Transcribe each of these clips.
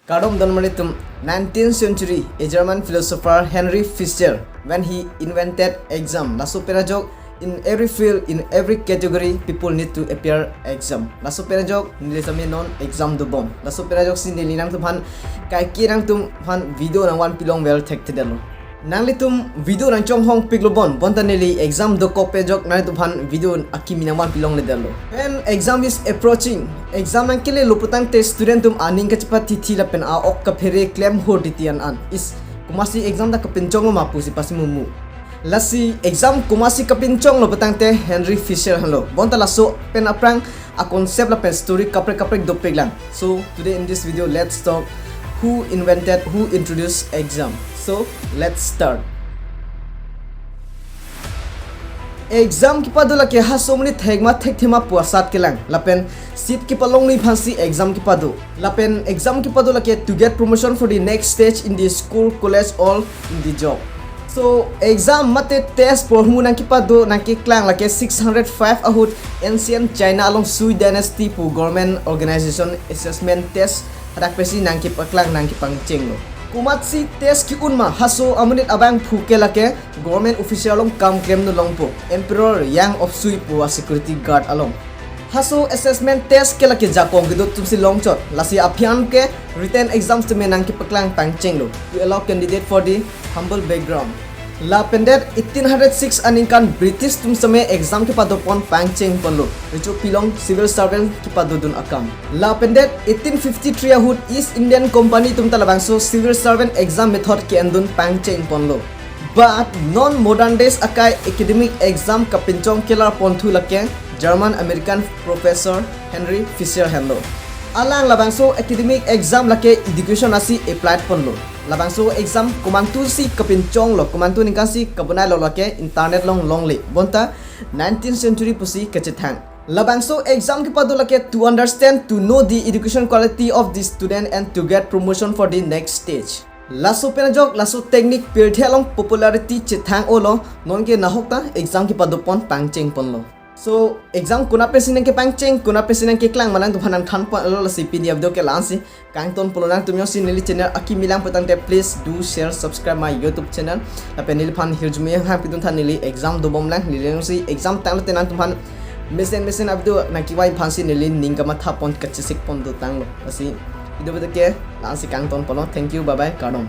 Kadom donmaritum 19th century, a German philosopher Henry Fischel, when he invented exam. Laso penajok in every field, in every category, people need to appear exam. Laso penajok nilisami non exam do bom. Laso penajok sin nilinang tumhan kai kirang tum han video nang wan pilong well tek tedelo. Nanglitum video nang chong hong piglobon bonta nili exam do kopejok nang tumhan video akimi nang wan pilong ledelo. When exam is approaching, exam nang kile luputang te student tum aning ka cepat tithi lapen a ok ka phere claim ho ditian an is kumasi exam da ka pinchong mapu si pasimumu. Lasi Exam kumasi ka pinchong lo petang te Henry Fischel henlo. Bonta laso pen aprang a concept la pen story kaprek dopik lang. So today in this video let's talk who introduced exam. So let's start. Exam ki padula ke hasomni thegma thekthema puasat kelang lapen seat ki palong ni phansi exam ki padu lapen exam ki padula ke to get promotion for the next stage in the school, college, or in the job. So exam mate test pormu nang ki padu nang ki klang lake 605 ahut ancient China along Sui dynasty pu government organization assessment test hadak pesi nang ki paklang nang ki pangcheng lo. Komat si test ki unma haso amunit abang phuke lake government official along kam claim no longpo emperor yang of Sui pu a security guard along. Haso assessment test ke lake jakong gidot tumsi longchot lasi aphian ke written exams to menang ki paklang pangcheng lo to allow candidate for the humble background. Lapen 1806 aningkan British tum समय exam ki padopon pangcheng ponlo richo pilong civil servant ki padodun akam. Lapen 1853 ahut East Indian Company tum talabangso civil servant exam method ki andun pangcheng ponlo. But non modern days akai academic exam ka pinchong killer ponthu lake German American professor Henry Fischel henlo. Alang labangso academic exam lake education asi applied ponlo. Labangso exam kumantu si kapinchong lo kumantu ningkan si kabonai lo lake internet long le bonta 19th century pusi kachethang. Labangso exam ki padu lake to understand to know the education quality of the student and to get promotion for the next stage. Laso penajok laso technique pilthe long popularity chethang olo non ke nahokta exam ki padu pon pangcheng ponlo. So exam kuna pesinang ke pangcheng kuna pesinang ke klang malang tuhanang than pa lo si PDF do ke lansi kangton polonang tumyo sin nili channel aki milang petang te please do share subscribe my YouTube channel lapen nil phan hirjumi ha pidun than nili exam do bom lang nili si exam tang tenan tumhan mesen abdu nakiwai phansi nili ningama tha pon kachesik pon do tang lo asi video bede ke lansi kangton polo. Thank you, bye bye, kadom.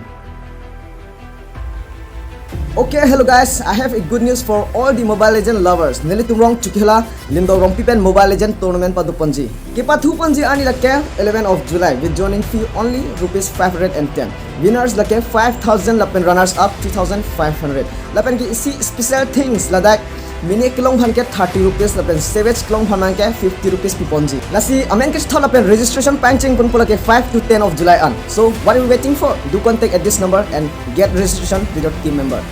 Okay, hello guys, I have a good news for all the Mobile Legend lovers. Nili tumrong chukhela limdo rong pipen Mobile Legend tournament padupanji. Kipa thupanji ani lake 11 of July with joining fee only rupees 510. Winners lake 5,000 Lapen runners up 2,500. Lapen ki isi special things ladak mini klong bhan ke 30 rupees lapen savage klong bhan ke 50 rupees piponji. Lasi amen ke stall lapen registration panching pun pula ke 5 to 10 of July on. So what are you waiting for? Do contact at this number and get registration with your team member.